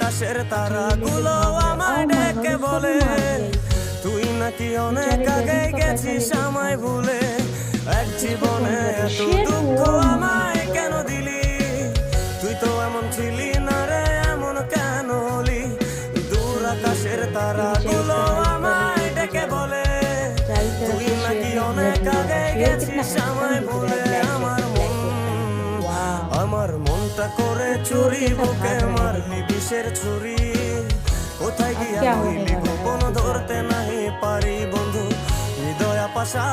আকাশের তারাগুলো আমায় ডেকে বলে তুই নাকি অনেক আগে গেছিস আমায় ভুলে। এক জীবনে এত দুঃখ আমায় কেন দিলি, তুই তো এমন ছিলি না রে, এমন কেন হলি। দূর আকাশের তারাগুলো আমায় ডেকে বলে তুই নাকি অনেক আগে গেছিস আমায় ভুলে। আমার মনটা করে চুরি, বুকে মারলি বিষের ছুরি। কোথায় গিয়া হইলি গোপন ধরতে নাহি পারি বন্ধু, হৃদয় পাশা